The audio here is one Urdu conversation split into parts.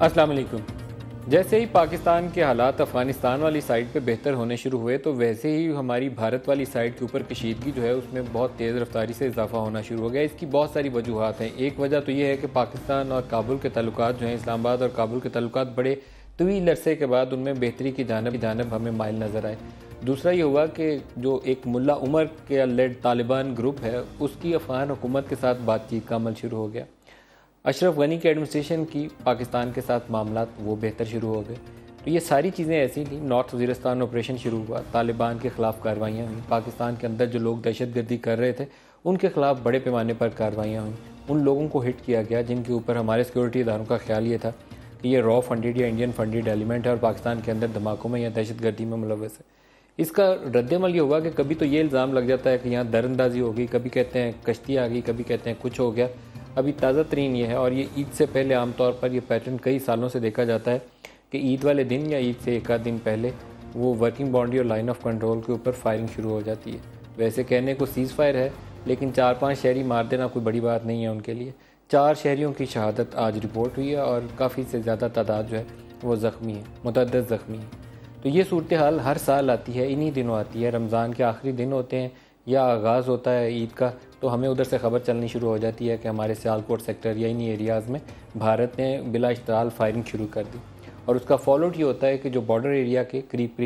السلام علیکم۔ جیسے ہی پاکستان کے حالات افغانستان والی سائڈ پہ بہتر ہونے شروع ہوئے تو ویسے ہی ہماری بھارت والی سائڈ کے اوپر کشیدگی جو ہے اس میں بہت تیز رفتاری سے اضافہ ہونا شروع ہو گیا۔ اس کی بہت ساری وجوہات ہیں۔ ایک وجہ تو یہ ہے کہ پاکستان اور کابل کے تعلقات جو ہیں، اسلام آباد اور کابل کے تعلقات بڑے طویل عرصے کے بعد ان میں بہتری کی جانب ہمیں مائل نظر آئے۔ دوسرا یہ ہوا کہ جو ایک ملا عمر کے لیڈ طالبان گروپ ہے اس کی افغان حکومت کے ساتھ بات چیت کا عمل شروع ہو گیا۔ اشرف غنی کے ایڈمنسٹریشن کی پاکستان کے ساتھ معاملات وہ بہتر شروع ہو گئے۔ تو یہ ساری چیزیں ایسی تھیں۔ نارتھ وزیرستان آپریشن شروع ہوا، طالبان کے خلاف کارروائیاں ہوئیں، پاکستان کے اندر جو لوگ دہشت گردی کر رہے تھے ان کے خلاف بڑے پیمانے پر کارروائیاں ہوئیں، ان لوگوں کو ہٹ کیا گیا جن کے اوپر ہمارے سیکورٹی اداروں کا خیال یہ تھا کہ یہ را فنڈڈ یا انڈین فنڈڈ ایلیمنٹ ہے اور پاکستان کے اندر دھماکوں میں یا دہشت گردی میں ملوث ہے۔ اس کا رد عمل یہ ہوا کہ کبھی تو یہ الزام لگ جاتا ہے کہ یہاں در اندازی ہو گئی، کبھی کہتے ہیں کشتی آ گئی، کبھی کہتے ہیں کچھ ہو گیا۔ ابھی تازہ ترین یہ ہے، اور یہ عید سے پہلے عام طور پر یہ پیٹرن کئی سالوں سے دیکھا جاتا ہے کہ عید والے دن یا عید سے ایک آدھ دن پہلے وہ ورکنگ باؤنڈری اور لائن آف کنٹرول کے اوپر فائرنگ شروع ہو جاتی ہے۔ ویسے کہنے کو سیز فائر ہے، لیکن 4-5 شہری مار دینا کوئی بڑی بات نہیں ہے ان کے لیے۔ 4 شہریوں کی شہادت آج رپورٹ ہوئی ہے اور کافی سے زیادہ تعداد جو ہے وہ زخمی ہے، متعدد زخمی ہے۔ تو یہ صورتحال ہر سال آتی ہے، انہی دنوں آتی ہے۔ رمضان کے آخری دن ہوتے ہیں یا آغاز ہوتا ہے عید کا، تو ہمیں ادھر سے خبر چلنی شروع ہو جاتی ہے کہ ہمارے سیالکوٹ سیکٹر یا انہی ایریاز میں بھارت نے بلا اشتعال فائرنگ شروع کر دی۔ اور اس کا فالو آؤٹ یہ ہوتا ہے کہ جو بارڈر ایریا کے قریب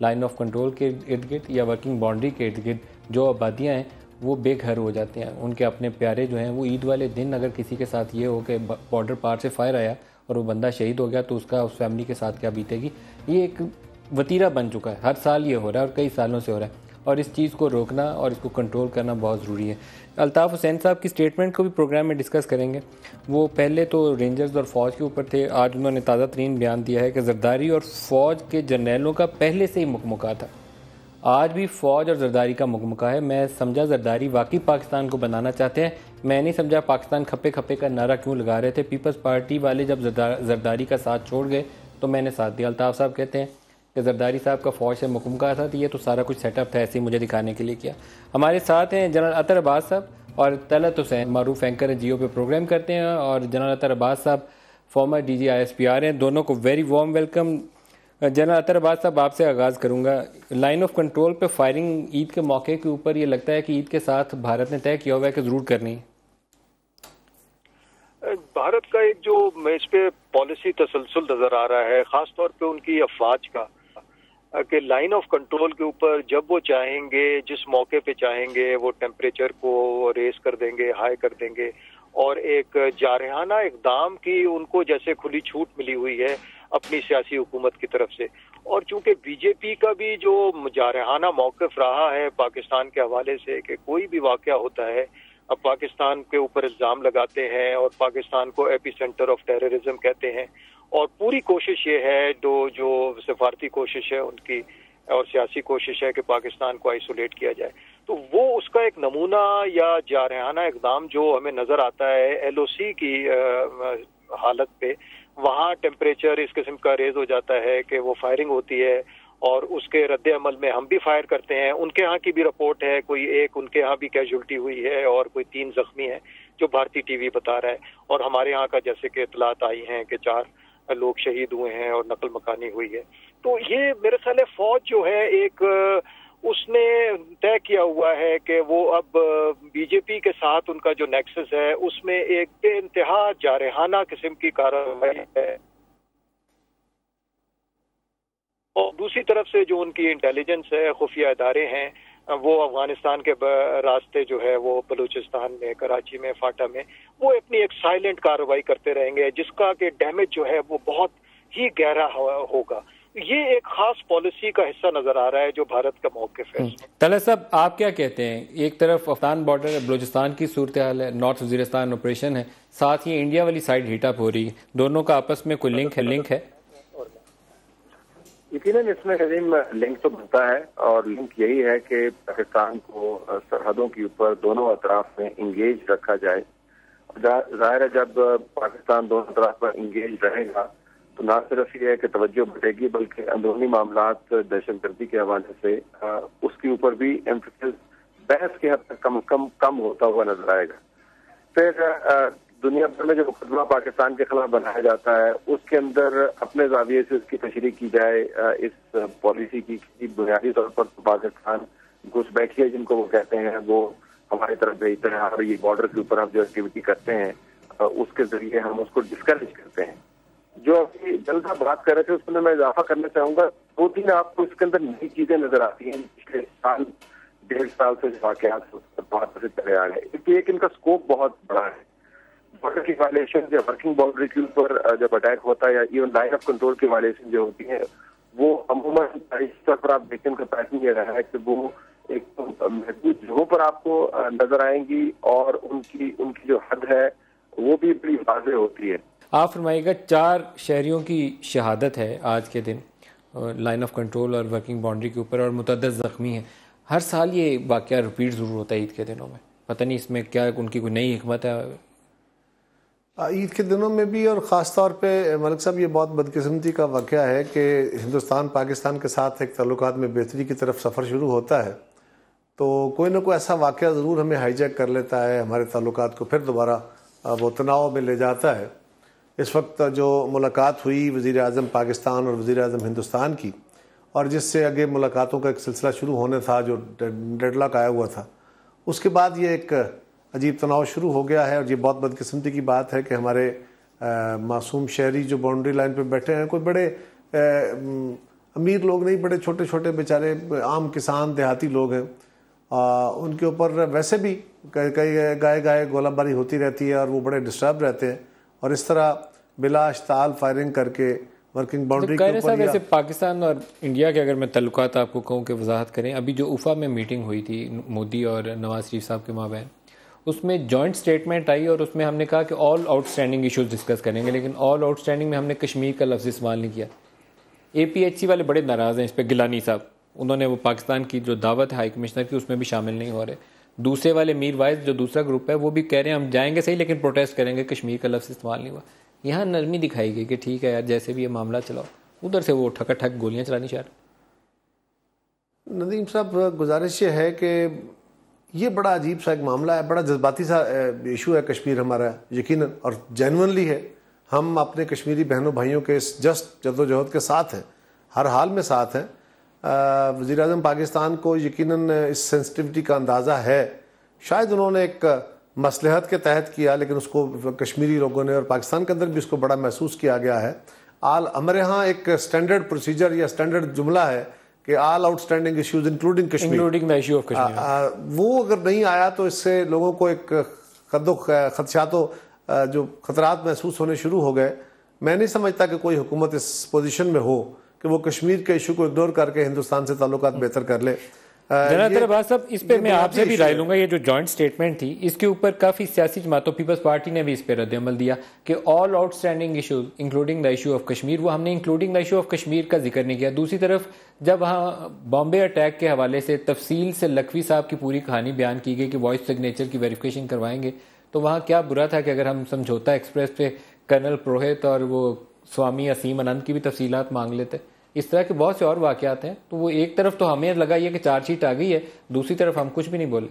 لائن آف کنٹرول کے ارد گرد یا ورکنگ باؤنڈری کے ارد گرد جو آبادیاں ہیں وہ بے گھر ہو جاتے ہیں۔ ان کے اپنے پیارے جو ہیں وہ عید والے دن اگر کسی کے ساتھ یہ ہو کہ بارڈر پار سے فائر آیا اور وہ بندہ شہید ہو گیا تو اس کا اس فیملی کے ساتھ کیا بیتے گی۔ یہ ایک وتیرہ بن چکا ہے، ہر سال یہ ہو رہا ہے اور کئی سالوں سے ہو رہا ہے، اور اس چیز کو روکنا اور اس کو کنٹرول کرنا بہت ضروری ہے۔ الطاف حسین صاحب کی سٹیٹمنٹ کو بھی پروگرام میں ڈسکس کریں گے۔ وہ پہلے تو رینجرز اور فوج کے اوپر تھے، آج انہوں نے تازہ ترین بیان دیا ہے کہ زرداری اور فوج کے جرنیلوں کا پہلے سے ہی مکمکا تھا۔ آج بھی فوج اور زرداری کا مکمکا ہے۔ میں سمجھا زرداری واقعی پاکستان کو بنانا چاہتے ہیں، میں نہیں سمجھا پاکستان کھپے کھپے کا نعرہ کیوں لگا رہے تھے۔ پیپلز پارٹی والے جب زرداری کا ساتھ چھوڑ گئے تو میں نے ساتھ دیا۔ الطاف صاحب کہتے ہیں کہ زرداری صاحب کا فوج سے مکمکا تھا، تو یہ تو سارا کچھ سیٹ اپ تھا، ایسے ہی مجھے دکھانے کے لیے کیا۔ ہمارے ساتھ ہیں جنرل اطہر عباس صاحب اور طلعت حسین، معروف اینکر جیو پہ پروگرام کرتے ہیں، اور جنرل اطہر عباس صاحب فارمر ڈی جی ISPR ہیں۔ دونوں کو ویری وارم ویلکم۔ جنرل اطہر عباس صاحب آپ سے آغاز کروں گا۔ لائن آف کنٹرول پہ فائرنگ عید کے موقع کے اوپر یہ لگتا ہے کہ عید کے ساتھ بھارت نے طے کیا ہوا ہے کہ ضرور کرنی ہے۔ بھارت کا ایک جو اس پہ پالیسی تسلسل نظر آ رہا ہے، خاص طور پہ ان کی افواج کا، کہ لائن آف کنٹرول کے اوپر جب وہ چاہیں گے، جس موقع پہ چاہیں گے، وہ ٹیمپریچر کو ریز کر دیں گے، ہائی کر دیں گے، اور ایک جارحانہ اقدام کی ان کو جیسے کھلی چھوٹ ملی ہوئی ہے اپنی سیاسی حکومت کی طرف سے۔ اور چونکہ BJP کا بھی جو جارحانہ موقف رہا ہے پاکستان کے حوالے سے کہ کوئی بھی واقعہ ہوتا ہے اب پاکستان کے اوپر الزام لگاتے ہیں اور پاکستان کو ایپی سینٹر آف ٹیررزم کہتے ہیں، اور پوری کوشش یہ ہے جو سفارتی کوشش ہے ان کی اور سیاسی کوشش ہے کہ پاکستان کو آئسولیٹ کیا جائے۔ تو وہ اس کا ایک نمونہ یا جارحانہ اقدام جو ہمیں نظر آتا ہے LOC کی حالت پہ، وہاں ٹیمپریچر اس قسم کا ریز ہو جاتا ہے کہ وہ فائرنگ ہوتی ہے، اور اس کے رد عمل میں ہم بھی فائر کرتے ہیں۔ ان کے ہاں کی بھی رپورٹ ہے، کوئی ایک ان کے ہاں بھی کیجولٹی ہوئی ہے اور کوئی 3 زخمی ہیں جو بھارتی ٹی وی بتا رہا ہے، اور ہمارے ہاں کا جیسے کہ اطلاعات آئی ہیں کہ 4 لوگ شہید ہوئے ہیں اور نقل مکانی ہوئی ہے۔ تو یہ میرے خیال ہے فوج جو ہے ایک اس نے طے کیا ہوا ہے کہ وہ اب BJP کے ساتھ ان کا جو نیکسس ہے اس میں ایک بے انتہا جارحانہ قسم کی کارروائی ہے، اور دوسری طرف سے جو ان کی انٹیلیجنس ہے، خفیہ ادارے ہیں، وہ افغانستان کے راستے جو ہے وہ بلوچستان میں، کراچی میں، فاٹا میں، وہ اپنی ایک سائلنٹ کارروائی کرتے رہیں گے جس کا کہ ڈیمیج جو ہے وہ بہت ہی گہرا ہوگا۔ یہ ایک خاص پالیسی کا حصہ نظر آ رہا ہے جو بھارت کا موقف ہے۔ طلعت صاحب آپ کیا کہتے ہیں؟ ایک طرف افغان بارڈر ہے، بلوچستان کی صورتحال ہے، نارتھ وزیرستان آپریشن ہے، ساتھ ہی انڈیا والی سائڈ ہیٹ اپ ہو رہی ہے، دونوں کا آپس میں کوئی لنک ہے؟ یقیناً اس میں عظیم لنک تو بنتا ہے، اور لنک یہی ہے کہ پاکستان کو سرحدوں کے اوپر دونوں اطراف میں انگیج رکھا جائے۔ ظاہر ہے جب پاکستان دونوں طرف پر انگیج رہے گا تو نہ صرف یہ ہے کہ توجہ بڑھے گی، بلکہ اندرونی معاملات دہشت گردی کے حوالے سے اس کے اوپر بھی ایمفیسس بحث کی حد تک کم ہوتا ہوا نظر آئے گا۔ پھر دنیا بھر میں جو مقدمہ پاکستان کے خلاف بنایا جاتا ہے اس کے اندر اپنے زاویے سے اس کی تشریح کی جائے. اس پالیسی کی بنیادی طور پر پاکستان گھس بیٹھی جن کو وہ کہتے ہیں وہ ہماری طرف بھیجتے ہیں, اور یہ بارڈر کے اوپر ہم جو ایکٹیویٹی کرتے ہیں اس کے ذریعے ہم اس کو ڈسکریج کرتے ہیں. جو ابھی جلد بات کر رہے تھے اس میں میں اضافہ کرنا چاہوں گا. 2-3 آپ کو اس کے اندر نئی چیزیں نظر آتی ہیں پچھلے سال 1.5 سال سے واقعات بہت سے چلے آ رہے ہیں. ایک ان کا اسکوپ بہت بڑا ہے. بارڈر کی وائلیشن یا ورکنگ باؤنڈری کے اوپر جب اٹیک ہوتا ہے یا ایون لائن آف کنٹرول کی وائلیشن جو ہوتی ہے وہ عموماً اس طور پر آپ دیکھیں ان کا پیٹرن یہ رہا ہے کہ وہ ایک محدود جگہوں پر آپ کو نظر آئیں گی اور ان کی جو حد ہے وہ بھی بڑی واضح ہوتی ہے. آپ فرمائیے گا 4 شہریوں کی شہادت ہے آج کے دن لائن آف کنٹرول اور ورکنگ باؤنڈری کے اوپر, اور متعدد زخمی ہیں. ہر سال یہ واقعہ ریپیٹ ضرور ہوتا ہے عید کے دنوں میں. پتہ نہیں اس میں کیا ان کی کوئی نئی حکمت ہے. عید کے دنوں میں بھی, اور خاص طور پہ ملک صاحب یہ بہت بدقسمتی کا واقعہ ہے کہ ہندوستان پاکستان کے ساتھ ایک تعلقات میں بہتری کی طرف سفر شروع ہوتا ہے تو کوئی نہ کوئی ایسا واقعہ ضرور ہمیں ہائی جیک کر لیتا ہے, ہمارے تعلقات کو پھر دوبارہ وہ تناؤ میں لے جاتا ہے. اس وقت جو ملاقات ہوئی وزیر اعظم پاکستان اور وزیر اعظم ہندوستان کی, اور جس سے آگے ملاقاتوں کا ایک سلسلہ شروع ہونے تھا جو ڈیڈ لاک آیا ہوا تھا, اس کے بعد یہ ایک عجیب تناؤ شروع ہو گیا ہے. اور یہ بہت بدقسمتی کی بات ہے کہ ہمارے معصوم شہری جو باؤنڈری لائن پہ بیٹھے ہیں کوئی بڑے امیر لوگ نہیں, بڑے چھوٹے چھوٹے بیچارے عام کسان دیہاتی لوگ ہیں. ان کے اوپر ویسے بھی کئی گائے گولہ باری ہوتی رہتی ہے اور وہ بڑے ڈسٹرب رہتے ہیں, اور اس طرح بلا اشتعال فائرنگ کر کے ورکنگ باؤنڈری کے اوپر. ویسے پاکستان اور انڈیا کے اگر میں تعلقات آپ کو کہوں کہ وضاحت کریں, ابھی جو اوفا میں میٹنگ ہوئی تھی مودی اور نواز شریف صاحب کے مابین, اس میں جوائنٹ سٹیٹمنٹ آئی اور اس میں ہم نے کہا کہ all out standing issues discuss کریں گے, لیکن آل آؤٹ اسٹینڈنگ میں ہم نے کشمیر کا لفظ استعمال نہیں کیا. APHC والے بڑے ناراض ہیں اس پہ. گیلانی صاحب انہوں نے وہ پاکستان کی جو دعوت ہے ہائی کمشنر کی اس میں بھی شامل نہیں ہو رہے. دوسرے والے میر وائز جو دوسرا گروپ ہے وہ بھی کہہ رہے ہیں ہم جائیں گے صحیح لیکن پروٹیسٹ کریں گے, کشمیر کا لفظ استعمال نہیں ہوا. یہاں نرمی دکھائی گئی کہ ٹھیک ہے یار جیسے بھی یہ معاملہ چلاؤ, ادھر سے وہ ٹھکا ٹھک گولیاں چلانی چاہ رہے. ندیم صاحب گزارش یہ ہے کہ یہ بڑا عجیب سا ایک معاملہ ہے, بڑا جذباتی سا ایشو ہے کشمیر ہمارا یقیناً, اور جینونلی ہے. ہم اپنے کشمیری بہنوں بھائیوں کے اس جسٹ جدوجہد کے ساتھ ہیں, ہر حال میں ساتھ ہیں. وزیر اعظم پاکستان کو یقیناً اس سینسٹیوٹی کا اندازہ ہے. شاید انہوں نے ایک مصلحت کے تحت کیا, لیکن اس کو کشمیری لوگوں نے اور پاکستان کے اندر بھی اس کو بڑا محسوس کیا گیا ہے. ہمارے ہاں ایک سٹینڈرڈ پروسیجر یا سٹینڈرڈ جملہ ہے کہ all out standing issues including Kashmir, وہ اگر نہیں آیا تو اس سے لوگوں کو ایک خدشات و جو خطرات محسوس ہونے شروع ہو گئے. میں نہیں سمجھتا کہ کوئی حکومت اس پوزیشن میں ہو کہ وہ کشمیر کے ایشو کو اگنور کر کے ہندوستان سے تعلقات بہتر کر لے. جناب طلباء صاحب اس پہ میں آپ سے بھی رائے لوں گا. یہ جو جوائنٹ سٹیٹمنٹ تھی اس کے اوپر کافی سیاسی جماعتوں, پیپلز پارٹی نے بھی اس پہ رد عمل دیا کہ all out standing issues including the issue of Kashmir, وہ ہم نے including the issue of Kashmir کا ذکر نہیں کیا. دوسری طرف جب وہاں بامبے اٹیک کے حوالے سے تفصیل سے لکھوی صاحب کی پوری کہانی بیان کی گئی کہ وائس سگنیچر کی ویریفیکیشن کروائیں گے, تو وہاں کیا برا تھا کہ اگر ہم سمجھوتا ایکسپریس پہ کرنل پروہت اور وہ سوامی اسیم انند کی بھی تفصیلات مانگ لیتے. اس طرح کے بہت سے اور واقعات ہیں. تو وہ ایک طرف تو ہمیں لگا یہ کہ چارج شیٹ آ گئی ہے, دوسری طرف ہم کچھ بھی نہیں بولے.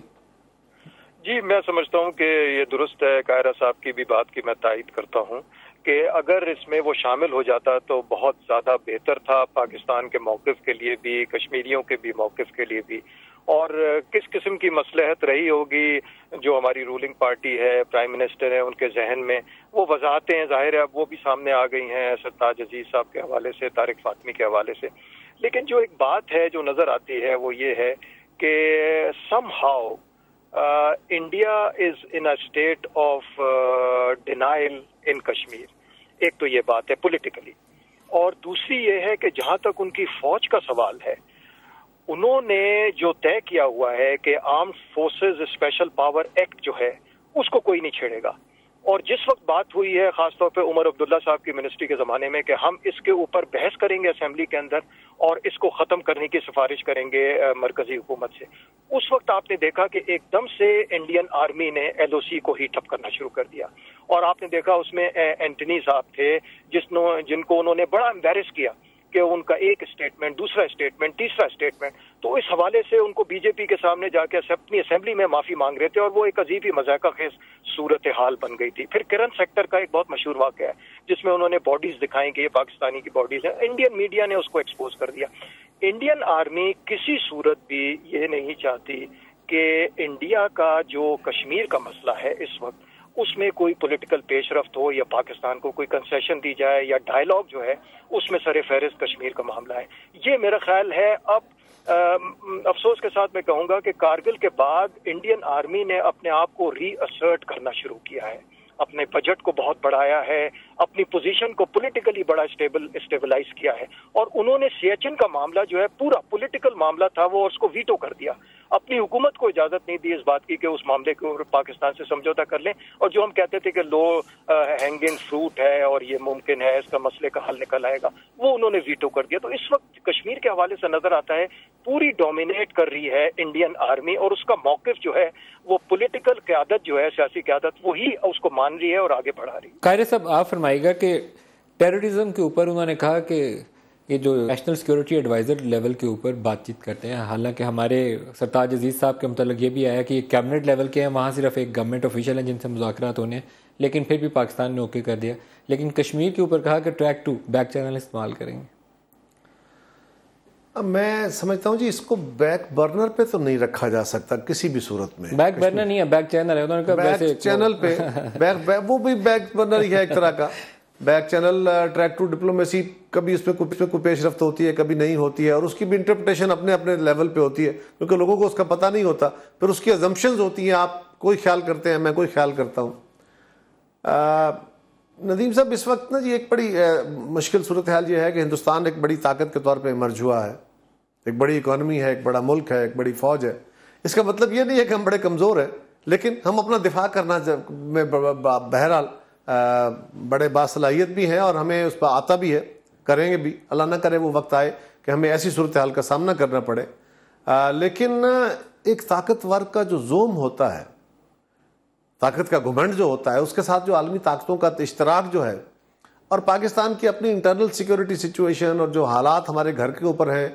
جی میں سمجھتا ہوں کہ یہ درست ہے. قاہرہ صاحب کی بھی بات کی میں تائید کرتا ہوں کہ اگر اس میں وہ شامل ہو جاتا تو بہت زیادہ بہتر تھا پاکستان کے موقف کے لیے بھی, کشمیریوں کے بھی موقف کے لیے بھی. اور کس قسم کی مصلحت رہی ہوگی جو ہماری رولنگ پارٹی ہے, پرائم منسٹر ہے, ان کے ذہن میں وہ وضاحتیں ظاہر ہے اب وہ بھی سامنے آ گئی ہیں سرتاج عزیز صاحب کے حوالے سے, طارق فاطمی کے حوالے سے. لیکن جو ایک بات ہے جو نظر آتی ہے وہ یہ ہے کہ somehow India is in a state of denial in Kashmir. ایک تو یہ بات ہے پولیٹیکلی, اور دوسری یہ ہے کہ جہاں تک ان کی فوج کا سوال ہے, انہوں نے جو طے کیا ہوا ہے کہ armed forces special power act جو ہے اس کو کوئی نہیں چھیڑے گا. اور جس وقت بات ہوئی ہے خاص طور پہ عمر عبداللہ صاحب کی منسٹری کے زمانے میں کہ ہم اس کے اوپر بحث کریں گے اسمبلی کے اندر اور اس کو ختم کرنے کی سفارش کریں گے مرکزی حکومت سے, اس وقت آپ نے دیکھا کہ ایک دم سے انڈین آرمی نے LOC کو ہیٹ اپ کرنا شروع کر دیا. اور آپ نے دیکھا اس میں اینٹنی صاحب تھے جن کو انہوں نے بڑا امبیرس کیا کہ ان کا ایک اسٹیٹمنٹ، دوسرا اسٹیٹمنٹ، تیسرا اسٹیٹمنٹ، تو اس حوالے سے ان کو بی جے پی کے سامنے جا کے اپنی اسمبلی میں معافی مانگ رہے تھے، اور وہ ایک عجیب ہی مذاقہ خیز صورتحال بن گئی تھی۔ پھر کرن سیکٹر کا ایک بہت مشہور واقعہ ہے جس میں انہوں نے باڈیز دکھائیں کہ یہ پاکستانی کی باڈیز ہیں، انڈین میڈیا نے اس کو ایکسپوز کر دیا۔ انڈین آرمی کسی صورت بھی یہ نہیں چاہتی کہ انڈیا کا جو کشمیر کا مسئلہ ہے اس وقت، اس میں کوئی پولیٹیکل پیش رفت ہو یا پاکستان کو کوئی کنسیشن دی جائے یا ڈائلاگ جو ہے اس میں سر فہرست کشمیر کا معاملہ ہے۔ یہ میرا خیال ہے اب افسوس کے ساتھ میں کہوں گا کہ کارگل کے بعد انڈین آرمی نے اپنے آپ کو ری اسرٹ کرنا شروع کیا ہے، اپنے بجٹ کو بہت بڑھایا ہے، اپنی پوزیشن کو پولیٹیکلی بڑا اسٹیبلائز کیا ہے، اور انہوں نے سیاچن کا معاملہ جو ہے پورا پولیٹیکل معاملہ تھا وہ اس کو ویٹو کر دیا، اپنی حکومت کو اجازت نہیں دی اس بات کی کہ اس معاملے کو پاکستان سے سمجھوتا کر لیں، اور جو ہم کہتے تھے کہ لو ہینگنگ فروٹ ہے اور یہ ممکن ہے اس کا مسئلے کا حل نکل آئے گا، وہ انہوں نے ویٹو کر دیا۔ تو اس وقت کشمیر کے حوالے سے نظر آتا ہے پوری ڈومینیٹ کر رہی ہے انڈین آرمی، اور اس کا موقف جو ہے وہ پولیٹیکل قیادت جو ہے، سیاسی قیادت، وہی اس کو مان رہی ہے اور آگے بڑھا رہی ہے۔ قاہرہ صاحب آپ فرمائیے گا کہ ٹیررزم کے اوپر انہوں نے کہا کہ یہ جو نیشنل سیکورٹی ایڈوائزر لیول کے اوپر بات چیت کرتے ہیں، حالانکہ ہمارے سرتاج عزیز صاحب کے متعلق یہ بھی آیا کہ یہ کیبنٹ لیول کے ہیں، وہاں صرف ایک گورنمنٹ آفیشل ہیں جن سے مذاکرات ہونے ہیں، لیکن پھر بھی پاکستان نے اوکے کر دیا، لیکن کشمیر کے اوپر کہا کہ ٹریک 2 بیک چینل استعمال کریں گے۔ اب میں سمجھتا ہوں جی اس کو بیک برنر پہ تو نہیں رکھا جا سکتا کسی بھی صورت میں، بیک برنر نہیں ہے، بیک چینل ہے، انہوں نے کہا ویسے بیک چینل پہ وہ بھی بیک برنر ہی ہے ایک طرح کا۔ Back channel track two diplomacy, کبھی اس میں کوئی پیش رفت ہوتی ہے، کبھی نہیں ہوتی ہے، اور اس کی بھی انٹرپریٹیشن اپنے اپنے لیول پہ ہوتی ہے، کیونکہ لوگوں کو اس کا پتہ نہیں ہوتا، پھر اس کی ازمپشنز ہوتی ہیں، آپ کوئی خیال کرتے ہیں، میں کوئی خیال کرتا ہوں۔ ندیم صاحب اس وقت نا جی ایک بڑی مشکل صورتحال یہ ہے کہ ہندوستان ایک بڑی طاقت کے طور پہ ایمرج ہوا ہے، ایک بڑی اکانومی ہے، ایک بڑا ملک ہے، ایک بڑی فوج ہے۔ اس کا مطلب یہ نہیں ہے کہ ہم بڑے کمزور ہیں، لیکن ہم اپنا دفاع کرنا میں بہرحال بڑے باصلاحیت بھی ہیں، اور ہمیں اس پہ آتا بھی ہے، کریں گے بھی، اللہ نہ کرے وہ وقت آئے کہ ہمیں ایسی صورتحال کا سامنا کرنا پڑے۔ لیکن ایک طاقتور کا جو زوم ہوتا ہے، طاقت کا گھمنڈ جو ہوتا ہے، اس کے ساتھ جو عالمی طاقتوں کا اشتراک جو ہے، اور پاکستان کی اپنی انٹرنل سیکیورٹی سچویشن اور جو حالات ہمارے گھر کے اوپر ہیں،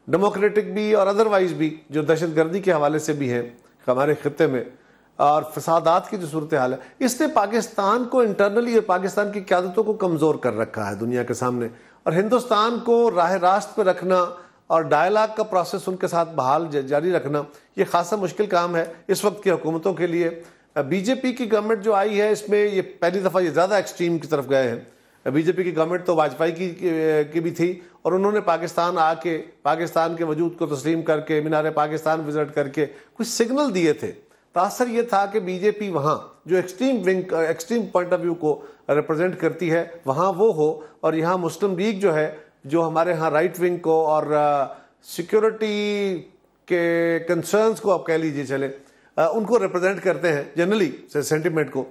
ڈیموکریٹک بھی اور ادروائز بھی، جو دہشت گردی کے حوالے سے بھی ہیں ہمارے خطے میں، اور فسادات کی جو صورتحال ہے، اس نے پاکستان کو انٹرنلی اور پاکستان کی قیادتوں کو کمزور کر رکھا ہے دنیا کے سامنے، اور ہندوستان کو راہ راست پہ رکھنا اور ڈائلاگ کا پروسیس ان کے ساتھ بحال جاری رکھنا یہ خاصا مشکل کام ہے اس وقت کی حکومتوں کے لیے۔ بی جے پی کی گورنمنٹ جو آئی ہے، اس میں یہ پہلی دفعہ یہ زیادہ ایکسٹریم کی طرف گئے ہیں۔ بی جے پی کی گورنمنٹ تو واجپئی کی بھی تھی، اور انہوں نے پاکستان آ کے پاکستان کے وجود کو تسلیم کر کے مینار پاکستان وزٹ کر کے کچھ سگنل دیے تھے۔ تاثر یہ تھا کہ بی جے پی وہاں جو ایکسٹریم پوائنٹ آف ویو کو ریپرزینٹ کرتی ہے وہاں وہ ہو، اور یہاں مسلم لیگ جو ہے، جو ہمارے ہاں رائٹ ونگ کو اور سیکیورٹی کے کنسرنز کو آپ کہہ لیجیے چلے، ان کو ریپرزینٹ کرتے ہیں جنرلی سینٹیمنٹ کو۔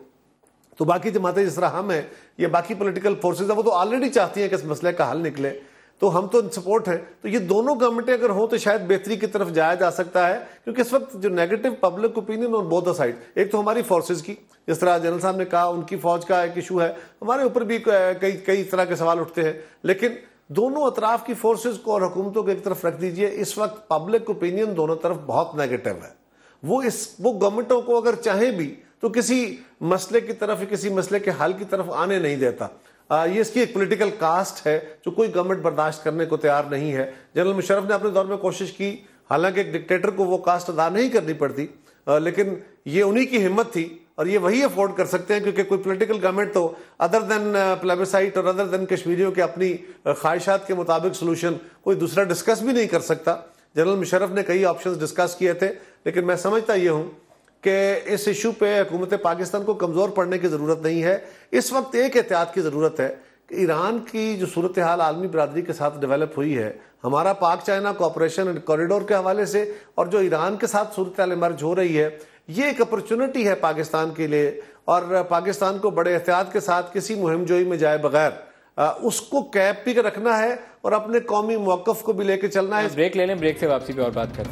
تو باقی جماعتیں جس طرح ہم ہیں، یہ باقی پولیٹیکل فورسز ہیں، وہ تو آلریڈی چاہتی ہیں کہ اس مسئلے کا حل نکلے، تو ہم تو سپورٹ ہیں۔ تو یہ دونوں گورنمنٹیں اگر ہوں تو شاید بہتری کی طرف جایا جا سکتا ہے، کیونکہ اس وقت جو negative public opinion on both the side, ایک تو ہماری فورسز کی، جس طرح جنرل صاحب نے کہا ان کی فوج کا ایک ایشو ہے، ہمارے اوپر بھی کئی طرح کے سوال اٹھتے ہیں، لیکن دونوں اطراف کی فورسز کو اور حکومتوں کو ایک طرف رکھ دیجئے، اس وقت پبلک اوپینین دونوں طرف بہت نیگیٹو ہے۔ وہ گورنمنٹوں کو اگر چاہیں بھی تو کسی مسئلے کی طرف، کسی مسئلے کے حل کی طرف آنے نہیں دیتا۔ یہ اس کی ایک پولیٹیکل کاسٹ ہے جو کوئی گورنمنٹ برداشت کرنے کو تیار نہیں ہے۔ جنرل مشرف نے اپنے دور میں کوشش کی، حالانکہ ایک ڈکٹیٹر کو وہ کاسٹ ادا نہیں کرنی پڑتی، لیکن یہ انہی کی ہمت تھی، اور یہ وہی افورڈ کر سکتے ہیں، کیونکہ کوئی پولیٹیکل گورنمنٹ تو ادر دین پلیبسائٹ اور ادر دین کشمیریوں کے اپنی خواہشات کے مطابق سولوشن کوئی دوسرا ڈسکس بھی نہیں کر سکتا۔ جنرل مشرف نے کئی آپشنز ڈسکس کیے تھے، لیکن میں سمجھتا یہ ہوں کہ اس ایشو پہ حکومت پاکستان کو کمزور پڑنے کی ضرورت نہیں ہے۔ اس وقت ایک احتیاط کی ضرورت ہے کہ ایران کی جو صورتحال عالمی برادری کے ساتھ ڈیولپ ہوئی ہے، ہمارا پاک چائنا کوآپریشن کوریڈور کے حوالے سے، اور جو ایران کے ساتھ صورتحال ایمرج ہو رہی ہے، یہ ایک اپرچونٹی ہے پاکستان کے لیے، اور پاکستان کو بڑے احتیاط کے ساتھ کسی مہم جوئی میں جائے بغیر اس کو کیپ بھی رکھنا ہے، اور اپنے قومی موقف کو بھی لے کے چلنا ہے۔ بریک لے لیں، بریک سے واپسی پہ اور بات کریں۔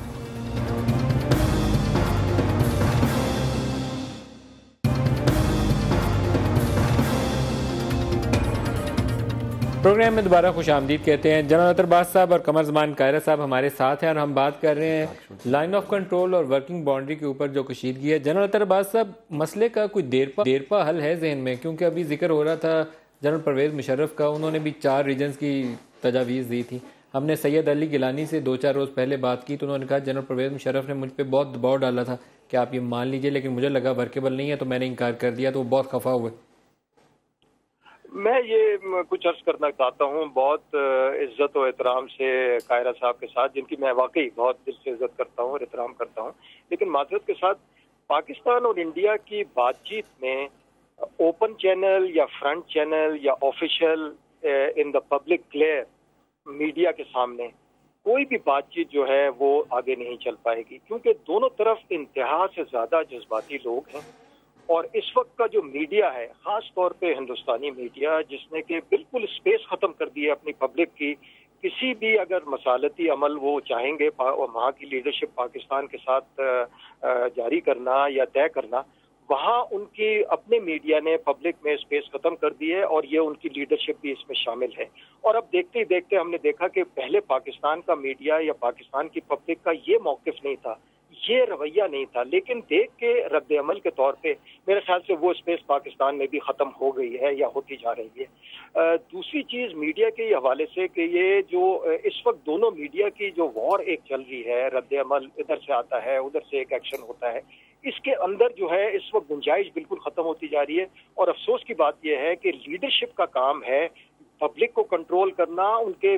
پروگرام میں دوبارہ خوش آمدید کہتے ہیں. جنرل اطہر باز صاحب اور قمر زمان قاہرہ صاحب ہمارے ساتھ ہیں اور ہم بات کر رہے ہیں لائن آف کنٹرول اور ورکنگ باؤنڈری کے اوپر جو کشیدگی ہے. جنرل اطہر باز صاحب، مسئلے کا کوئی دیرپا حل ہے ذہن میں؟ کیونکہ ابھی ذکر ہو رہا تھا جنرل پرویز مشرف کا، انہوں نے بھی 4 ریجنز کی تجاویز دی تھی. ہم نے سید علی گیلانی سے 2-4 روز پہلے بات کی تو انہوں نے کہا جنرل پرویز مشرف نے مجھ پہ بہت دباؤ ڈالا تھا کہ آپ یہ مان لیجئے، لیکن مجھے لگا ورکیبل نہیں ہے تو میں نے انکار کر دیا، تو وہ بہت خفا ہوئے. میں یہ کچھ عرض کرنا چاہتا ہوں بہت عزت و احترام سے قاہرہ صاحب کے ساتھ، جن کی میں واقعی بہت دل سے عزت کرتا ہوں اور احترام کرتا ہوں، لیکن معذرت کے ساتھ پاکستان اور انڈیا کی بات چیت میں اوپن چینل یا فرنٹ چینل یا official in the public clear media کے سامنے کوئی بھی بات چیت جو ہے وہ آگے نہیں چل پائے گی، کیونکہ دونوں طرف انتہا سے زیادہ جذباتی لوگ ہیں. اور اس وقت کا جو میڈیا ہے، خاص طور پہ ہندوستانی میڈیا، جس نے کہ بالکل اسپیس ختم کر دی ہے اپنی پبلک کی، کسی بھی اگر مصالحتی عمل وہ چاہیں گے وہاں کی لیڈرشپ پاکستان کے ساتھ جاری کرنا یا طے کرنا، وہاں ان کی اپنے میڈیا نے پبلک میں اسپیس ختم کر دی ہے اور یہ ان کی لیڈرشپ بھی اس میں شامل ہے. اور اب دیکھتے ہی دیکھتے ہم نے دیکھا کہ پہلے پاکستان کا میڈیا یا پاکستان کی پبلک کا یہ موقف نہیں تھا، یہ رویہ نہیں تھا، لیکن دیکھ کے رد عمل کے طور پہ میرے خیال سے وہ اسپیس پاکستان میں بھی ختم ہو گئی ہے یا ہوتی جا رہی ہے. دوسری چیز میڈیا کے حوالے سے کہ یہ جو اس وقت دونوں میڈیا کی جو وار ایک چل رہی ہے، رد عمل ادھر سے آتا ہے ادھر سے ایک ایکشن ہوتا ہے، اس کے اندر جو ہے اس وقت گنجائش بالکل ختم ہوتی جا رہی ہے. اور افسوس کی بات یہ ہے کہ لیڈرشپ کا کام ہے پبلک کو کنٹرول کرنا، ان کے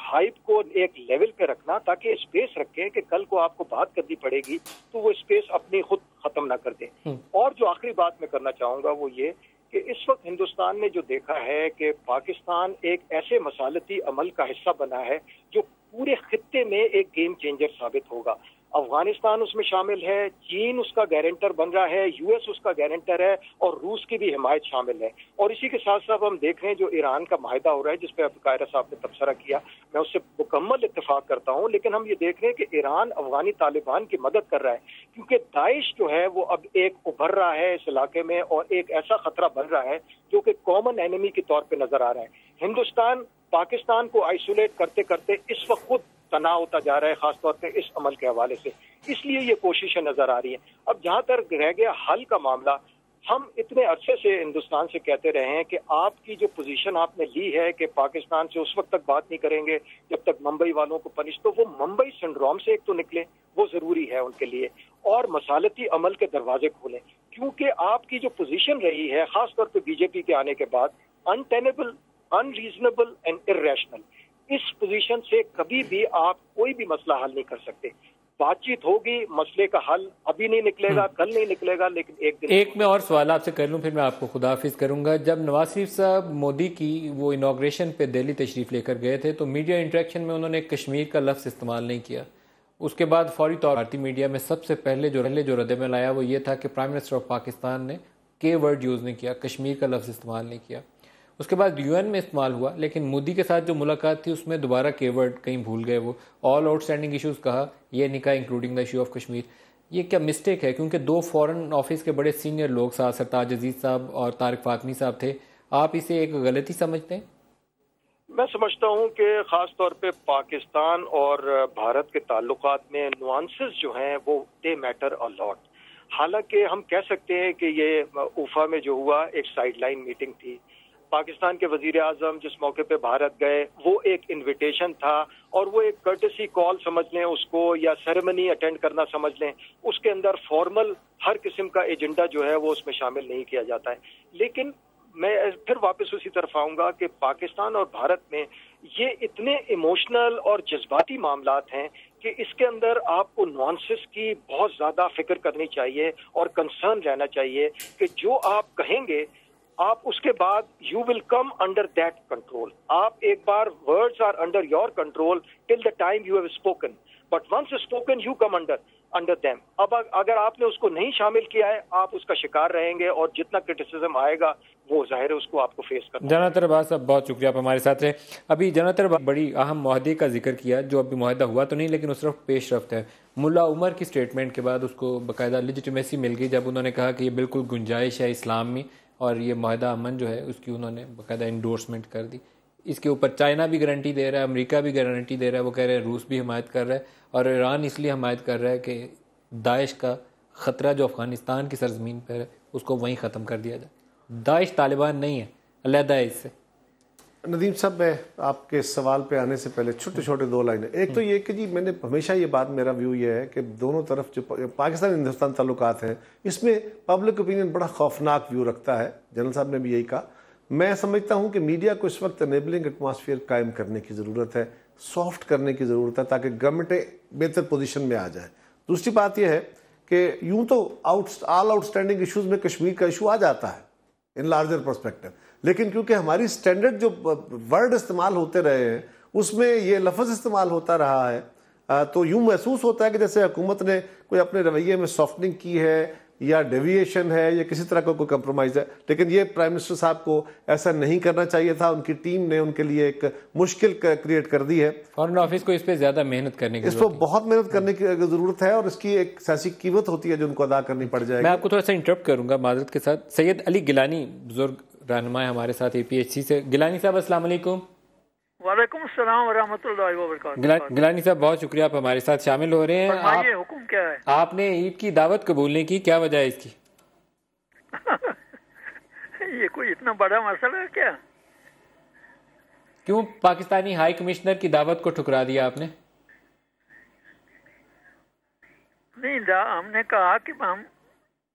ہائپ کو ایک لیول پہ رکھنا تاکہ اسپیس رکھیں کہ کل کو آپ کو بات کرنی پڑے گی تو وہ اسپیس اپنی خود ختم نہ کر دیں. اور جو آخری بات میں کرنا چاہوں گا وہ یہ کہ اس وقت ہندوستان نے جو دیکھا ہے کہ پاکستان ایک ایسے مصالحتی عمل کا حصہ بنا ہے جو پورے خطے میں ایک گیم چینجر ثابت ہوگا. افغانستان اس میں شامل ہے، چین اس کا گارنٹر بن رہا ہے، یو ایس اس کا گارنٹر ہے، اور روس کی بھی حمایت شامل ہے. اور اسی کے ساتھ ساتھ ہم دیکھ رہے ہیں جو ایران کا معاہدہ ہو رہا ہے جس پہ قاہرہ صاحب نے تبصرہ کیا، میں اس سے مکمل اتفاق کرتا ہوں، لیکن ہم یہ دیکھ رہے ہیں کہ ایران افغانی طالبان کی مدد کر رہا ہے کیونکہ داعش جو ہے وہ اب ایک ابھر رہا ہے اس علاقے میں اور ایک ایسا خطرہ بن رہا ہے جو کہ کامن اینیمی کے طور پہ نظر آ رہا ہے. ہندوستان پاکستان کو آئسولیٹ کرتے کرتے اس وقت خود تناؤ ہوتا جا رہا ہے، خاص طور پہ اس عمل کے حوالے سے، اس لیے یہ کوششیں نظر آ رہی ہیں. اب جہاں تک رہ گیا حل کا معاملہ، ہم اتنے عرصے سے ہندوستان سے کہتے رہے ہیں کہ آپ کی جو پوزیشن آپ نے لی ہے کہ پاکستان سے اس وقت تک بات نہیں کریں گے جب تک ممبئی والوں کو پنش، تو وہ ممبئی سنڈروم سے ایک تو نکلیں، وہ ضروری ہے ان کے لیے، اور مصالحتی عمل کے دروازے کھولیں، کیونکہ آپ کی جو پوزیشن رہی ہے خاص طور پہ بی جے پی کے آنے کے بعد انٹینیبل، انریزنیبل اینڈ ارریشنل، اس پوزیشن سے کبھی بھی آپ کوئی بھی مسئلہ حل نہیں کر سکتے. بات چیت ہوگی، مسئلے کا حل ابھی نہیں نکلے گا، کل نہیں نکلے گا، لیکن ایک میں اور سوال آپ سے کر لوں پھر میں آپ کو خدا حافظ کروں گا. جب نواز شریف صاحب مودی کی وہ انوگریشن پہ دہلی تشریف لے کر گئے تھے تو میڈیا انٹریکشن میں انہوں نے کشمیر کا لفظ استعمال نہیں کیا. اس کے بعد فوری طور بھارتی میڈیا میں سب سے پہلے جو رد عمل آیا وہ یہ تھا کہ پرائم منسٹر آف پاکستان نے کے ورڈ یوز نہیں کیا، کشمیر کا لفظ استعمال نہیں کیا. اس کے بعد یو این میں استعمال ہوا، لیکن مودی کے ساتھ جو ملاقات تھی اس میں دوبارہ کے ورڈ کہیں بھول گئے، وہ آل آؤٹ اسٹینڈنگ ایشوز کہا، یہ نہیں کہا including the issue of Kashmir. یہ کیا مسٹیک ہے؟ کیونکہ 2 فورن آفس کے بڑے سینئر لوگ ساتھ سرتاج عزیز صاحب اور طارق فاطمی صاحب تھے، آپ اسے ایک غلطی سمجھتے ہیں؟ میں سمجھتا ہوں کہ خاص طور پہ پاکستان اور بھارت کے تعلقات میں نوانسز جو ہیں وہ دے میٹر اے لاٹ. حالانکہ ہم کہہ سکتے ہیں کہ یہ اوفا میں جو ہوا ایک سائیڈ لائن میٹنگ تھی، پاکستان کے وزیر اعظم جس موقع پہ بھارت گئے وہ ایک انویٹیشن تھا اور وہ ایک کرٹسی کال سمجھ لیں اس کو، یا سیریمنی اٹینڈ کرنا سمجھ لیں، اس کے اندر فارمل ہر قسم کا ایجنڈا جو ہے وہ اس میں شامل نہیں کیا جاتا ہے. لیکن میں پھر واپس اسی طرف آؤں گا کہ پاکستان اور بھارت میں یہ اتنے ایموشنل اور جذباتی معاملات ہیں کہ اس کے اندر آپ کو نوانسز کی بہت زیادہ فکر کرنی چاہیے اور کنسرن رہنا چاہیے کہ جو آپ کہیں گے آپ اس کے بعد you will come under that control. آپ ایک بار words are under your control till the time you have spoken, but once spoken you come under them. اب اگر آپ نے اس کو نہیں شامل کیا ہے آپ اس کا شکار رہیں گے اور جتنا کرٹیسزم آئے گا وہ ظاہر ہے اس کو آپ کو فیس کرنا. جنرل اطہر باز صاحب بہت شکریہ آپ ہمارے ساتھ رہے. ابھی جنرل اطہر بڑی اہم معاہدے کا ذکر کیا جو ابھی معاہدہ ہوا تو نہیں لیکن اس طرف پیش رفت ہے. ملا عمر کی سٹیٹمنٹ کے بعد اس کو باقاعدہ لیجیٹیمیسی مل گئی جب انہوں نے کہا کہ یہ بالکل گنجائش ہے اسلام میں اور یہ معاہدہ امن جو ہے اس کی انہوں نے باقاعدہ انڈورسمنٹ کر دی. اس کے اوپر چائنا بھی گارنٹی دے رہا ہے, امریکہ بھی گارنٹی دے رہا ہے, وہ کہہ رہے ہیں روس بھی حمایت کر رہا ہے, اور ایران اس لیے حمایت کر رہا ہے کہ داعش کا خطرہ جو افغانستان کی سرزمین پر ہے اس کو وہیں ختم کر دیا جائے. داعش طالبان نہیں ہے, علیحدہ ہے اس سے. ندیم صاحب, میں آپ کے سوال پہ آنے سے پہلے چھوٹے چھوٹے دو لائنیں. ایک تو یہ کہ جی میں نے ہمیشہ یہ بات, میرا ویو یہ ہے کہ دونوں طرف جو پاکستان ہندوستان تعلقات ہیں اس میں پبلک اوپینین بڑا خوفناک ویو رکھتا ہے. جنرل صاحب نے بھی یہی کہا. میں سمجھتا ہوں کہ میڈیا کو اس وقت انیبلنگ ایٹماسفیئر قائم کرنے کی ضرورت ہے, سافٹ کرنے کی ضرورت ہے تاکہ گورنمنٹ بہتر پوزیشن میں آ جائے. دوسری بات یہ ہے کہ یوں تو آل آؤٹ اسٹینڈنگ ایشوز میں کشمیر کا ایشو آ جاتا ہے ان لارجر پرسپیکٹو, لیکن کیونکہ ہماری سٹینڈرڈ جو ورڈ استعمال ہوتے رہے ہیں اس میں یہ لفظ استعمال ہوتا رہا ہے, تو یوں محسوس ہوتا ہے کہ جیسے حکومت نے کوئی اپنے رویے میں سافٹنگ کی ہے یا ڈیویشن ہے یا کسی طرح کا کوئی کمپرومائز ہے. لیکن یہ پرائم منسٹر صاحب کو ایسا نہیں کرنا چاہیے تھا. ان کی ٹیم نے ان کے لیے ایک مشکل کریٹ کر دی ہے. فارن آفس کو اس پہ زیادہ محنت کرنے کی اس پر بہت محنت کرنے کی ضرورت ہے, اور اس کی ایک سیاسی قیمت ہوتی ہے جو ان کو ادا کرنی پڑ جائے گی. میں آپ کو تھوڑا سا انٹرپٹ کروں گا معذرت کے ساتھ. سید علی گیلانی بزرگ رہنما ہمارے ساتھ APHC سے. گیلانی صاحب السلام علیکم. وعلیکم السلام ورحمۃ اللہ وبرکاتہ. گیلانی صاحب بہت شکریہ, آپ ہمارے ساتھ شامل ہو رہے ہیں. فرمائیے, حکم کیا ہے؟ آپ نے عید کی دعوت قبولنے کی, کیا وجہ ہے اس کی؟ یہ کوئی اتنا بڑا مسئلہ ہے کیا؟ کیوں پاکستانی ہائی کمشنر کی دعوت کو ٹھکرا دیا آپ نے؟ نہیں, ہم نے کہا کہ ہم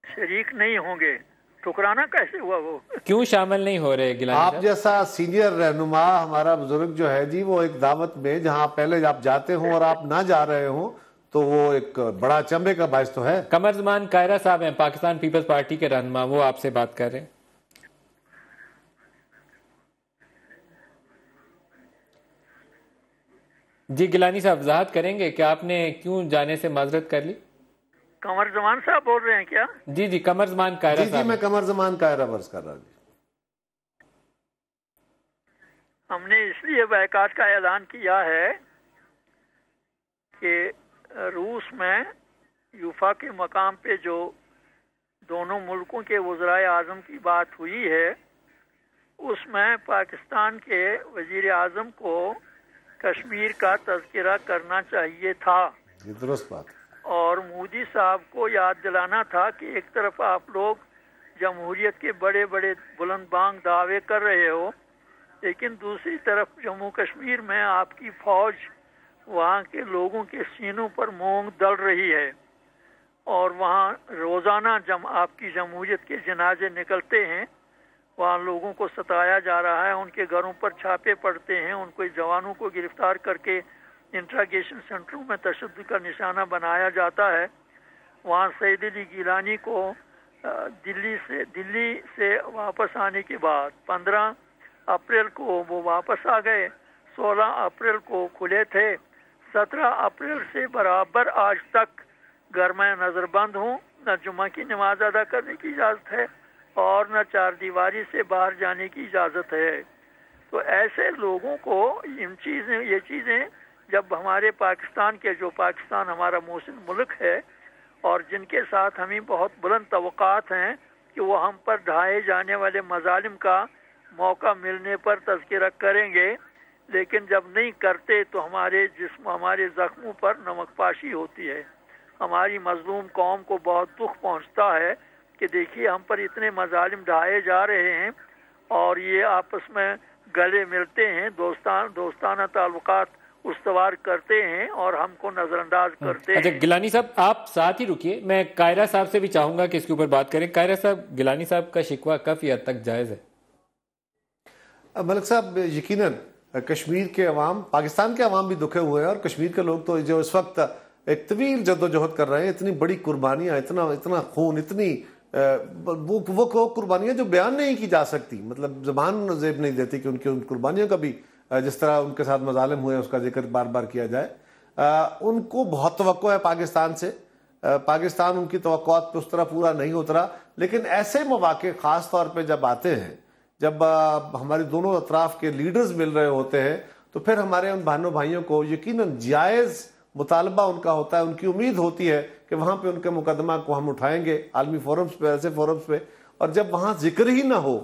شریک نہیں ہوں گے. ٹھکرانا کیسے ہوا؟ وہ کیوں شامل نہیں ہو رہے گیلانی آپ صاحب؟ جیسا سینئر رہنما ہمارا بزرگ جو ہے جی, وہ ایک دعوت میں جہاں پہلے آپ جاتے ہوں اور آپ نہ جا رہے ہوں تو وہ ایک بڑا چنبے کا باعث تو ہے. قمر زمان کائرہ صاحب ہیں, پاکستان پیپلز پارٹی کے رہنما, وہ آپ سے بات کر رہے ہیں. جی گیلانی صاحب وضاحت کریں گے کہ آپ نے کیوں جانے سے معذرت کر لی؟ قمر زمان صاحب بول رہے ہیں کیا؟ جی قمر زمان کائرہ جی صاحب. میں قمر زمان کائرہ برس کر رہا ہوں. ہم نے اس لیے بائیکاٹ کا اعلان کیا ہے کہ روس میں یوفا کے مقام پہ جو دونوں ملکوں کے وزرائے اعظم کی بات ہوئی ہے اس میں پاکستان کے وزیر اعظم کو کشمیر کا تذکرہ کرنا چاہیے تھا. یہ درست بات. اور مودی صاحب کو یاد دلانا تھا کہ ایک طرف آپ لوگ جمہوریت کے بڑے بڑے بلند بانگ دعوے کر رہے ہو, لیکن دوسری طرف جموں کشمیر میں آپ کی فوج وہاں کے لوگوں کے سینوں پر مونگ دل رہی ہے, اور وہاں روزانہ آپ کی جمہوریت کے جنازے نکلتے ہیں. وہاں لوگوں کو ستایا جا رہا ہے, ان کے گھروں پر چھاپے پڑتے ہیں, ان کو جوانوں کو گرفتار کر کے انٹراگیشن سینٹروں میں تشدد کا نشانہ بنایا جاتا ہے. وہاں سید علی گیلانی کو دلی سے واپس آنے کے بعد 15 اپریل کو وہ واپس آ گئے, 16 اپریل کو کھلے تھے, 17 اپریل سے برابر آج تک گھر میں نظر بند ہوں. نہ جمعہ کی نماز ادا کرنے کی اجازت ہے اور نہ چار دیواری سے باہر جانے کی اجازت ہے. تو ایسے لوگوں کو یہ چیزیں جب ہمارے پاکستان کے, جو پاکستان ہمارا محسن ملک ہے اور جن کے ساتھ ہمیں بہت بلند توقعات ہیں کہ وہ ہم پر ڈھائے جانے والے مظالم کا موقع ملنے پر تذکرہ کریں گے, لیکن جب نہیں کرتے تو ہمارے زخموں پر نمک پاشی ہوتی ہے. ہماری مظلوم قوم کو بہت دکھ پہنچتا ہے کہ دیکھیے ہم پر اتنے مظالم ڈھائے جا رہے ہیں اور یہ آپس میں گلے ملتے ہیں, دوستانہ تعلقات استوار کرتے ہیں اور ہم کو نظر انداز کرتے ہیں. اچھا گیلانی صاحب آپ ساتھ ہی رکیے, میں کائرہ صاحب سے بھی چاہوں گا کہ اس کے اوپر بات کریں. کائرہ صاحب, گیلانی صاحب کا شکوہ کافی حد تک جائز ہے. ملک صاحب یقیناً کشمیر کے عوام, پاکستان کے عوام بھی دکھے ہوئے ہیں, اور کشمیر کے لوگ تو جو اس وقت ایک طویل جد و جہد کر رہے ہیں, اتنی بڑی قربانیاں, اتنا خون, اتنی وہ قربانیاں جو بیان نہیں کی جا سکتی, مطلب زبان زیب نہیں دیتی کہ ان قربانیوں کا بھی جس طرح ان کے ساتھ مظالم ہوئے اس کا ذکر بار بار کیا جائے. ان کو بہت توقع ہے پاکستان سے. پاکستان ان کی توقعات پہ اس طرح پورا نہیں اترا, لیکن ایسے مواقع خاص طور پہ جب آتے ہیں, جب ہمارے دونوں اطراف کے لیڈرز مل رہے ہوتے ہیں, تو پھر ہمارے ان بہنوں بھائیوں کو یقیناً جائز مطالبہ ان کا ہوتا ہے, ان کی امید ہوتی ہے کہ وہاں پہ ان کے مقدمہ کو ہم اٹھائیں گے عالمی فورمز پہ, ایسے فورمز پہ, اور جب وہاں ذکر ہی نہ ہو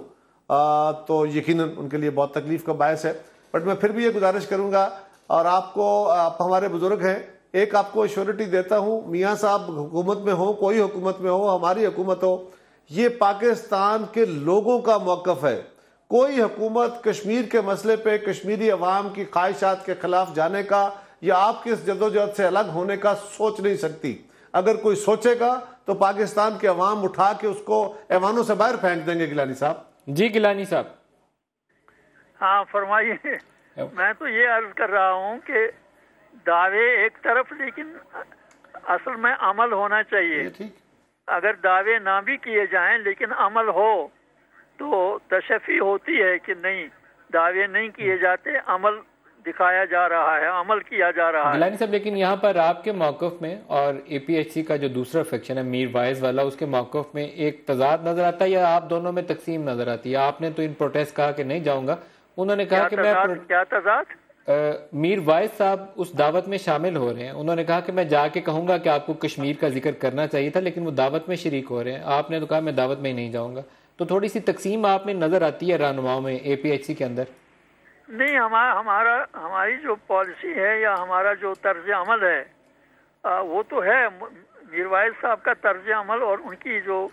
تو یقیناً ان کے لیے بہت تکلیف کا باعث ہے. بٹ میں پھر بھی یہ گزارش کروں گا، اور آپ کو، آپ ہمارے بزرگ ہیں، ایک آپ کو ایشورٹی دیتا ہوں، میاں صاحب حکومت میں ہو، کوئی حکومت میں ہو، ہماری حکومت ہو، یہ پاکستان کے لوگوں کا موقف ہے. کوئی حکومت کشمیر کے مسئلے پہ کشمیری عوام کی خواہشات کے خلاف جانے کا یا آپ کی اس جدوجہد سے الگ ہونے کا سوچ نہیں سکتی. اگر کوئی سوچے گا تو پاکستان کے عوام اٹھا کے اس کو ایوانوں سے باہر پھینک دیں گے. گیلانی صاحب. جی گیلانی صاحب. ہاں فرمائیے. میں تو یہ عرض کر رہا ہوں کہ دعوے ایک طرف، لیکن اصل میں عمل ہونا چاہیے. اگر دعوے نہ بھی کیے جائیں لیکن عمل ہو تو تشفی ہوتی ہے کہ نہیں، دعوے نہیں کیے جاتے، عمل دکھایا جا رہا ہے، عمل کیا جا رہا ہے. گیلانی صاحب لیکن یہاں پر آپ کے موقف میں اور اے پی ایچ سی کا جو دوسرا فیکشن ہے میر وائز والا، اس کے موقف میں ایک تضاد نظر آتا ہے یا آپ دونوں میں تقسیم نظر آتی ہے؟ آپ نے تو ان پروٹیسٹ کہا کہ نہیں جاؤں گا، انہوں نے کہا کہ میں کیا تضاد؟ میر وائز صاحب اس دعوت میں شامل ہو رہے ہیں، انہوں نے کہا کہ میں جا کے کہوں گا کہ آپ کو کشمیر کا ذکر کرنا چاہیے تھا، لیکن وہ دعوت میں شریک ہو رہے ہیں. آپ نے تو کہا میں دعوت میں ہی نہیں جاؤں گا. تو تھوڑی سی تقسیم آپ میں نظر آتی ہے رہنماؤں میں اے پی ایچ سی کے اندر. نہیں، ہماری جو پالیسی ہے یا ہمارا جو طرز عمل ہے وہ تو ہے میر وائز صاحب کا طرز عمل، اور ان کی جو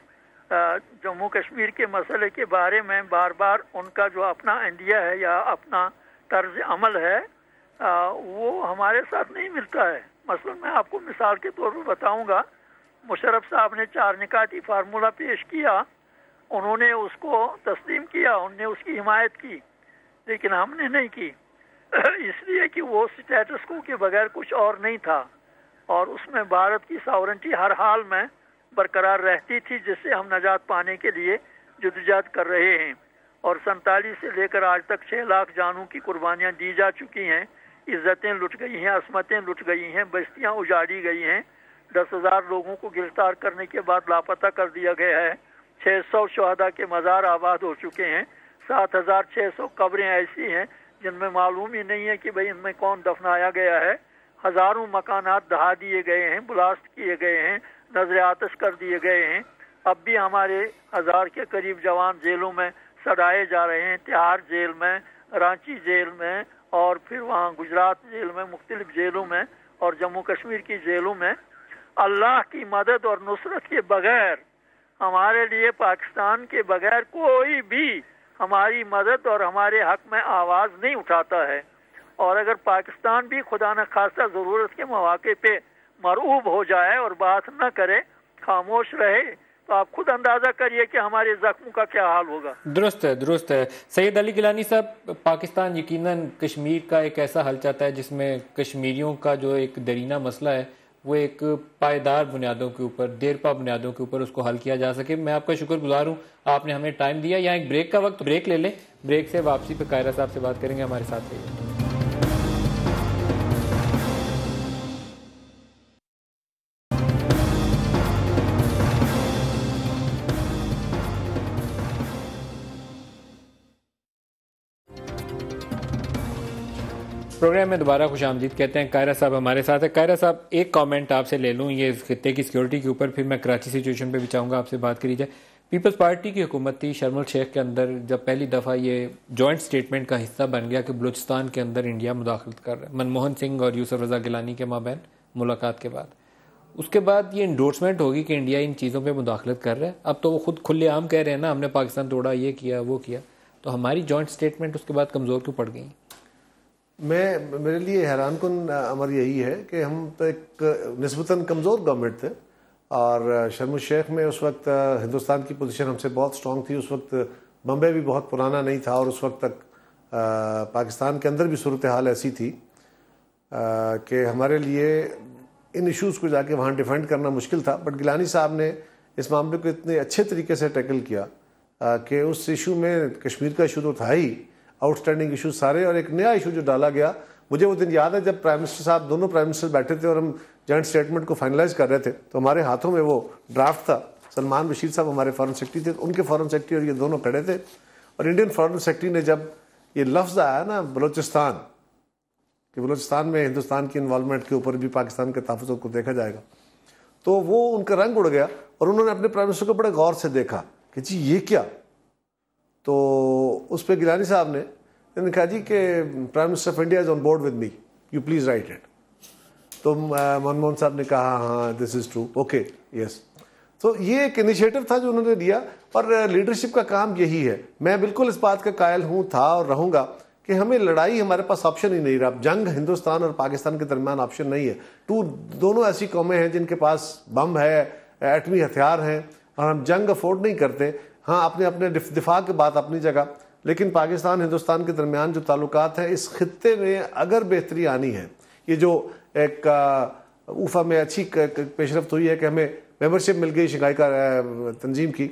جموں کشمیر کے مسئلے کے بارے میں بار بار ان کا جو اپنا انڈیا ہے یا اپنا طرز عمل ہے وہ ہمارے ساتھ نہیں ملتا ہے. مثلا میں آپ کو مثال کے طور پر بتاؤں گا، مشرف صاحب نے 4 نکاتی فارمولہ پیش کیا، انہوں نے اس کو تسلیم کیا، انہوں نے اس کی حمایت کی، لیکن ہم نے نہیں کی، اس لیے کہ وہ سٹیٹس کو کے بغیر کچھ اور نہیں تھا، اور اس میں بھارت کی ساورنٹی ہر حال میں برقرار رہتی تھی، جس سے ہم نجات پانے کے لیے جدوجہد کر رہے ہیں. اور 47 سے لے کر آج تک 6 لاکھ جانوں کی قربانیاں دی جا چکی ہیں، عزتیں لٹ گئی ہیں، عصمتیں لٹ گئی ہیں، بستیاں اجاڑی گئی ہیں، 10,000 لوگوں کو گرفتار کرنے کے بعد لاپتہ کر دیا گیا ہے، 600 شہداء کے مزار آباد ہو چکے ہیں، 7,600 قبریں ایسی ہیں جن میں معلوم ہی نہیں ہے کہ بھئی ان میں کون دفنایا گیا ہے، ہزاروں مکانات دہا دیے گئے ہیں، بلاسٹ کیے گئے ہیں، نظر آتش کر دیے گئے ہیں. اب بھی ہمارے 1000 کے قریب جوان جیلوں میں سڑائے جا رہے ہیں، تہاڑ جیل میں، رانچی جیل میں، اور پھر وہاں گجرات جیل میں، مختلف جیلوں میں اور جموں کشمیر کی جیلوں میں. اللہ کی مدد اور نصرت کے بغیر، ہمارے لیے پاکستان کے بغیر کوئی بھی ہماری مدد اور ہمارے حق میں آواز نہیں اٹھاتا ہے. اور اگر پاکستان بھی خدا نخواستہ ضرورت کے مواقع پہ مرعوب ہو جائے اور بات نہ کرے، خاموش رہے، تو آپ خود اندازہ کریے کہ ہمارے زخموں کا کیا حال ہوگا. درست ہے، درست ہے. سید علی گیلانی صاحب، پاکستان یقیناً کشمیر کا ایک ایسا حل چاہتا ہے جس میں کشمیریوں کا جو ایک درینہ مسئلہ ہے وہ ایک پائیدار بنیادوں کے اوپر، دیرپا بنیادوں کے اوپر اس کو حل کیا جا سکے. میں آپ کا شکر گزار ہوں، آپ نے ہمیں ٹائم دیا. یہاں ایک بریک کا وقت، بریک لے لیں، بریک سے واپسی پہ قاہرہ صاحب سے بات کریں گے. ہمارے ساتھ رہیے. پروگرام میں دوبارہ خوش آمدید کہتے ہیں. قاہرہ صاحب ہمارے ساتھ ہے. قاہرہ صاحب، ایک کامنٹ آپ سے لے لوں یہ خطے کی سیکیورٹی کے اوپر، پھر میں کراچی سچویشن پہ بھی چاہوں گا آپ سے بات کری جائے. پیپلز پارٹی کی حکومت تھی شرم الشیخ کے اندر، جب پہلی دفعہ یہ جوائنٹ سٹیٹمنٹ کا حصہ بن گیا کہ بلوچستان کے اندر انڈیا مداخلت کر رہا ہے، منموہن سنگھ اور یوسف رضا گیلانی کے مابین ملاقات کے بعد، اس کے بعد یہ انڈورسمنٹ ہوگی کہ انڈیا ان چیزوں پہ مداخلت کر رہا ہے. اب تو وہ خود کھلے عام کہہ رہے ہیں نا، ہم نے پاکستان توڑا، یہ کیا وہ کیا. تو ہماری جوائنٹ سٹیٹمنٹ اس کے بعد کمزور کیوں پڑ گئی؟ میرے لیے حیران کن امر یہی ہے کہ ہم تو ایک نسبتاً کمزور گورنمنٹ تھے، اور شرم الشیخ میں اس وقت ہندوستان کی پوزیشن ہم سے بہت سٹرونگ تھی. اس وقت بمبے بھی بہت پرانا نہیں تھا، اور اس وقت تک پاکستان کے اندر بھی صورتحال ایسی تھی کہ ہمارے لیے ان ایشوز کو جا کے وہاں ڈیفینڈ کرنا مشکل تھا. بٹ گیلانی صاحب نے اس معاملے کو اتنے اچھے طریقے سے ٹیکل کیا کہ اس ایشو میں کشمیر کا ایشو تو تھا ہی، آؤٹ سٹینڈنگ ایشو سارے، اور ایک نیا ایشو جو ڈالا گیا. مجھے وہ دن یاد ہے جب پرائم منسٹر صاحب، دونوں پرائم منسٹر بیٹھے تھے اور ہم جوائنٹ اسٹیٹمنٹ کو فائنلائز کر رہے تھے، تو ہمارے ہاتھوں میں وہ ڈرافٹ تھا. سلمان بشیر صاحب ہمارے فارن سیکرٹری تھے، ان کے فارن سیکرٹری اور یہ دونوں کھڑے تھے، اور انڈین فارن سیکرٹری نے جب یہ لفظ آیا نا بلوچستان، کہ بلوچستان میں ہندوستان کی انوالومنٹ کے اوپر بھی پاکستان کے تحفظ کو دیکھا جائے گا، تو وہ ان کا رنگ اڑ گیا، اور انہوں نے اپنے پرائم منسٹر کو بڑے غور سے دیکھا کہ جی یہ کیا. تو اس پہ گیلانی صاحب نے کہا جی کہ prime minister of India is on board with me, you please write it. تو منموہن صاحب نے کہا ہاں دس از ٹرو، اوکے یس. تو یہ ایک انیشیٹو تھا جو انہوں نے لیا، اور لیڈرشپ کا کام یہی ہے. میں بالکل اس بات کا قائل تھا اور رہوں گا کہ ہمیں لڑائی ہمارے پاس آپشن ہی نہیں رہا. جنگ ہندوستان اور پاکستان کے درمیان آپشن نہیں ہے. دونوں ایسی قومیں ہیں جن کے پاس بم ہے، ایٹمی ہتھیار ہیں، اور ہم جنگ افورڈ نہیں کرتے. ہاں اپنے دفاع کی بات اپنی جگہ، لیکن پاکستان ہندوستان کے درمیان جو تعلقات ہیں اس خطے میں اگر بہتری آنی ہے، یہ جو ایک اوفا میں اچھی پیش رفت ہوئی ہے کہ ہمیں ممبرشپ مل گئی شنگھائی کا تنظیم کی،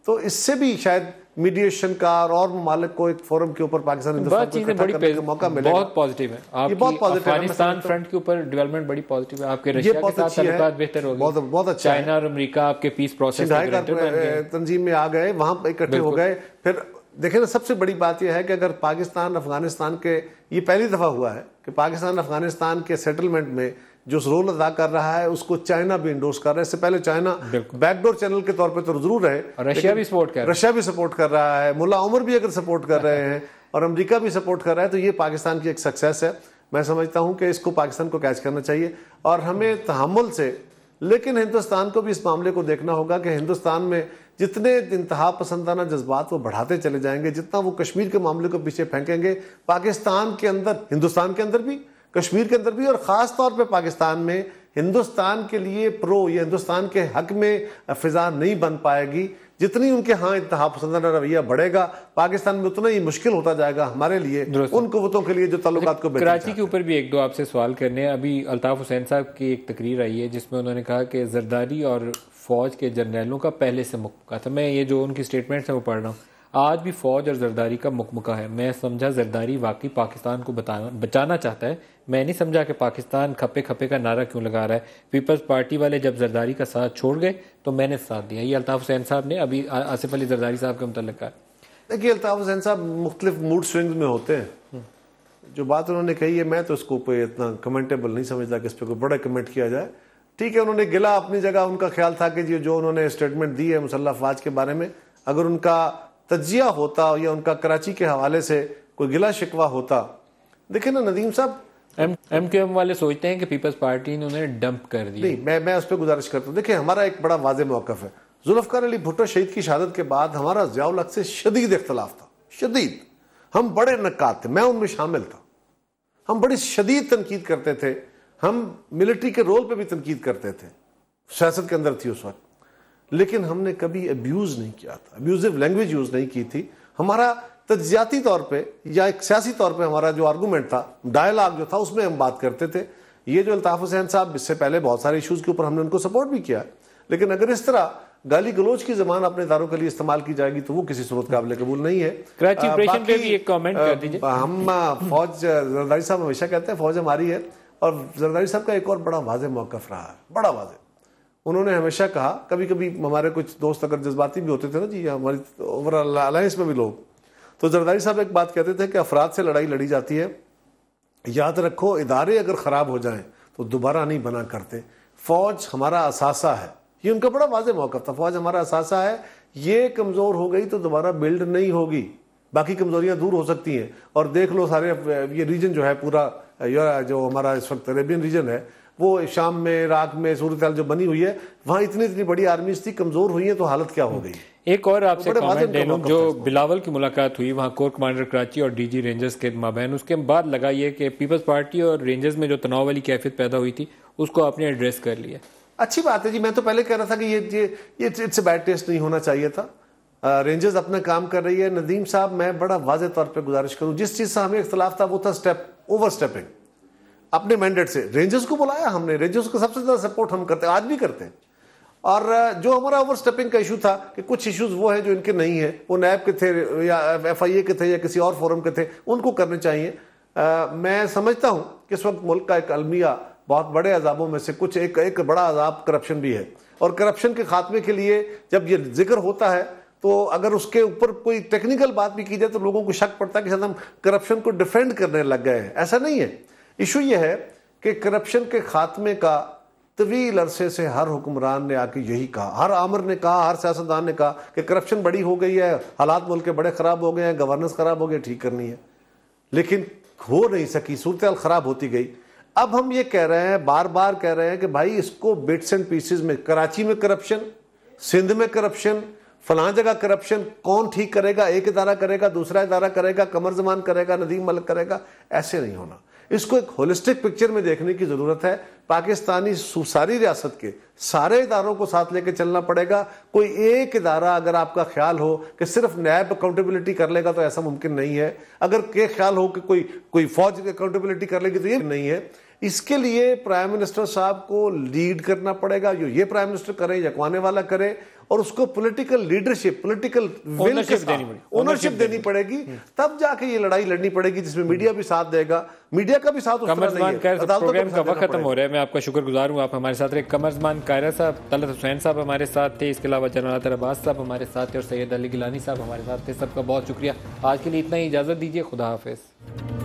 تو اس سے بھی شاید میڈیشن کا اور ممالک کو ایک فورم کے اوپر پاکستان ہندوستان کو اکٹھا کرنے کا موقع ملے گا. بہت پازیٹیو ہے. آپ کی افغانستان فرنٹ کے اوپر ڈیولپمنٹ بڑی پازیٹیو ہے. آپ کے رشیا کے ساتھ تعلقات بہتر ہو گئے، بہت اچھا. چائنا اور امریکہ آپ کے پیس پروسیس شنگھائی تنظیم میں آ گئے، وہاں اکٹھے ہو گئے. پھر دیکھیں نا، سب سے بڑی بات یہ ہے کہ اگر پاکستان افغانستان کے، یہ پہلی دفعہ ہوا ہے کہ پاکستان افغانستان کے سیٹلمنٹ میں جو رول ادا کر رہا ہے اس کو چائنا بھی انڈورس کر رہا ہے. اس سے پہلے چائنا بیک ڈور چینل کے طور پہ تو ضرور رہے، رشیا بھی سپورٹ کر رہا ہے، ملا عمر بھی اگر سپورٹ کر رہے ہیں اور امریکہ بھی سپورٹ کر رہا ہے، تو یہ پاکستان کی ایک سکسیس ہے. میں سمجھتا ہوں کہ اس کو پاکستان کو کیچ کرنا چاہیے اور ہمیں تحمل سے، لیکن ہندوستان کو بھی اس معاملے کو دیکھنا ہوگا کہ ہندوستان میں جتنے انتہا پسندانہ جذبات وہ بڑھاتے چلے جائیں گے، جتنا وہ کشمیر کے معاملے کو پیچھے پھینکیں گے، پاکستان کے اندر، ہندوستان کے اندر بھی، کشمیر کے اندر بھی، اور خاص طور پہ پاکستان میں ہندوستان کے لیے یا ہندوستان کے حق میں فضا نہیں بن پائے گی. جتنی ان کے ہاں انتہا پسندانہ رویہ بڑھے گا پاکستان میں، اتنا ہی مشکل ہوتا جائے گا ہمارے لیے، ان قوتوں کے لیے جو تعلقات کو بہتر. کراچی کے اوپر بھی ایک دو آپ سے سوال کرنے ہیں. ابھی الطاف حسین صاحب کی ایک تقریر آئی ہے جس میں انہوں نے کہا کہ زرداری اور فوج کے جرنیلوں کا پہلے سے مکمکا تھا. میں یہ جو ان کی سٹیٹمنٹس ہیں وہ پڑھ رہا ہوں. آج بھی فوج اور زرداری کا مکمکا ہے. میں سمجھا زرداری واقعی پاکستان کو بچانا چاہتا ہے. میں نہیں سمجھا کہ پاکستان کھپے کھپے کا نعرہ کیوں لگا رہا ہے. پیپلز پارٹی والے جب زرداری کا ساتھ چھوڑ گئے تو میں نے ساتھ دیا. یہ الطاف حسین صاحب نے ابھی آصف علی زرداری صاحب کے متعلق کہا. دیکھیے الطاف حسین صاحب مختلف موڈ سوئنگز میں ہوتے ہیں. جو بات انہوں نے کہی ہے میں تو اس کو کوئی اتنا کمنٹیبل نہیں سمجھتا کہ اس پہ کوئی بڑا کمنٹ کیا جائے. ٹھیک ہے، انہوں نے گلا اپنی جگہ، ان کا خیال تھا کہ جو انہوں نے اسٹیٹمنٹ دی ہے مسلح افواج کے بارے میں، اگر ان کا تجزیہ ہوتا یا ان کا کراچی کے حوالے سے کوئی گلا شکوہ ہوتا. دیکھیں نا ندیم صاحب، ایم کیو ایم والے سوچتے ہیں کہ پیپلز پارٹی نے انہیں ڈمپ کر دیا. نہیں، میں اس پہ گزارش کرتا ہوں. دیکھیں ہمارا ایک بڑا واضح موقف ہے. ذوالفقار علی بھٹو شہید کی شہادت کے بعد ہمارا ضیاء الحق سے شدید اختلاف تھا، شدید. ہم بڑے نقاد تھے، میں ان میں شامل تھا. ہم بڑی شدید تنقید کرتے تھے. ہم ملٹری کے رول پہ بھی تنقید کرتے تھے، سیاست کے اندر تھی اس وقت، لیکن ہم نے کبھی ابیوز نہیں کیا تھا، ابیوزو لینگویج یوز نہیں کی تھی. ہمارا تجزیاتی طور پہ یا ایک سیاسی طور پہ ہمارا جو آرگومنٹ تھا، ڈائلاگ جو تھا، اس میں ہم بات کرتے تھے. یہ جو الطاف حسین صاحب، اس سے پہلے بہت سارے ایشوز کے اوپر ہم نے ان کو سپورٹ بھی کیا، لیکن اگر اس طرح گالی گلوچ کی زبان اپنے اداروں کے لیے استعمال کی جائے گی تو وہ کسی صورت قابل قبول نہیں ہے. کراچی آپریشن پہ بھی ایک کامنٹ کر دیجیے. ہم فوج، زرداری صاحب ہمیشہ کہتے ہیں فوج ہماری ہے، اور زرداری صاحب کا ایک اور بڑا واضح موقف رہا ہے، بڑا واضح. انہوں نے ہمیشہ کہا، کبھی کبھی ہمارے کچھ دوست اگر جذباتی بھی ہوتے تھے نا جی، ہماری اوور الائنس میں بھی لوگ، تو زرداری صاحب ایک بات کہتے تھے کہ افراد سے لڑائی لڑی جاتی ہے، یاد رکھو ادارے اگر خراب ہو جائیں تو دوبارہ نہیں بنا کرتے. فوج ہمارا اثاثہ ہے، یہ ان کا بڑا واضح موقف تھا. فوج ہمارا اثاثہ ہے، یہ کمزور ہو گئی تو دوبارہ بلڈ نہیں ہوگی. باقی کمزوریاں دور ہو سکتی ہیں. اور دیکھ لو سارے یہ ریجن جو ہے پورا، جو ہمارا اس وقت عربین ریجن ہے، وہ شام میں، عراق میں صورتحال جو بنی ہوئی ہے، وہاں اتنی بڑی آرمیز تھی، کمزور ہوئی ہیں تو حالت کیا ہو گئی. ایک اور آپ سے کامنٹ لے لوں. جو بلاول کی ملاقات ہوئی وہاں کور کمانڈر کراچی اور ڈی جی رینجرز کے مابین، اس کے بعد لگا یہ کہ پیپلز پارٹی اور رینجرز میں جو تناؤ والی کیفیت پیدا ہوئی تھی اس کو آپ نے ایڈریس کر لیا. اچھی بات ہے جی. میں تو پہلے کہہ رہا تھا کہ یہ اٹس اے بیڈ ٹیسٹ نہیں ہونا چاہیے تھا. رینجرز اپنا کام کر رہی ہے. ندیم صاحب میں بڑا واضح طور پہ گزارش کروں، جس چیز سے ہمیں اختلاف تھا وہ تھا اوور اسٹیپنگ اپنے مینڈیٹ سے. رینجرز کو بلایا ہم نے، رینجرز کو سب سے زیادہ سپورٹ ہم کرتے ہیں، آج بھی کرتے ہیں. اور جو ہمارا اوور اسٹیپنگ کا ایشو تھا کہ کچھ ایشوز وہ ہیں جو ان کے نہیں ہیں، وہ نیب کے تھے یا ایف آئی اے کے تھے یا کسی اور فورم کے تھے، ان کو کرنے چاہیے. میں سمجھتا ہوں کہ اس وقت ملک کا ایک المیہ بہت بڑے عذابوں میں سے کچھ ایک بڑا عذاب کرپشن بھی ہے. اور کرپشن کے خاتمے کے لیے جب یہ ذکر ہوتا ہے تو اگر اس کے اوپر کوئی ٹیکنیکل بات بھی کی جائے تو لوگوں کو شک پڑتا ہے کہ شاید ہم کرپشن کو ڈیفینڈ کرنے لگ گئے ہیں. ایسا نہیں ہے. ایشو یہ ہے کہ کرپشن کے خاتمے کا طویل عرصے سے ہر حکمران نے آ کے یہی کہا، ہر آمر نے کہا، ہر سیاستدان نے کہا کہ کرپشن بڑی ہو گئی ہے، حالات ملک کے بڑے خراب ہو گئے ہیں، گورننس خراب ہو گئی، ٹھیک کرنی ہے، لیکن ہو نہیں سکی، صورتحال خراب ہوتی گئی۔ اب ہم یہ کہہ رہے ہیں، بار بار کہہ رہے ہیں کہ بھائی اس کو بٹس اینڈ پیسز میں، کراچی میں کرپشن، سندھ میں کرپشن، فلاں جگہ کرپشن، کون ٹھیک کرے گا؟ ایک ادارہ کرے گا، دوسرا ادارہ کرے گا، قمر زمان کرے گا، ندیم ملک کرے گا، ایسے نہیں ہونا۔ اس کو ایک ہولسٹک پکچر میں دیکھنے کی ضرورت ہے۔ پاکستانی ساری ریاست کے سارے اداروں کو ساتھ لے کے چلنا پڑے گا۔ کوئی ایک ادارہ اگر آپ کا خیال ہو کہ صرف نیب اکاؤنٹیبلٹی کر لے گا تو ایسا ممکن نہیں ہے۔ اگر یہ خیال ہو کہ کوئی فوج اکاؤنٹیبلٹی کر لے گی تو یہ نہیں ہے۔ اس کے لیے پرائم منسٹر صاحب کو لیڈ کرنا پڑے گا، جو یہ پرائم منسٹر کرے یا کونے والا کرے، اور اس کو پولیٹیکل لیڈرشپ، پولیٹیکل اونرشپ دینی پڑے گی، تب جا کے یہ لڑائی لڑنی پڑے گی، جس میں میڈیا بھی ساتھ دے گا۔ میڈیا کا بھی ساتھ اس طرح نہیں ہے۔ پروگرام کا وقت ختم ہو رہا ہے، میں آپ کا شکر گزار ہوں، آپ ہمارے ساتھ رہے۔ قمر زمان قاہرہ صاحب، طلعت حسین صاحب ہمارے ساتھ تھے، اس کے علاوہ جنرل اطہر عباس صاحب ہمارے ساتھ تھے، اور سید علی گیلانی صاحب ہمارے ساتھ تھے۔ سب کا بہت شکریہ۔ آج کے لیے اتنا ہی، اجازت دیجیے، خدا حافظ۔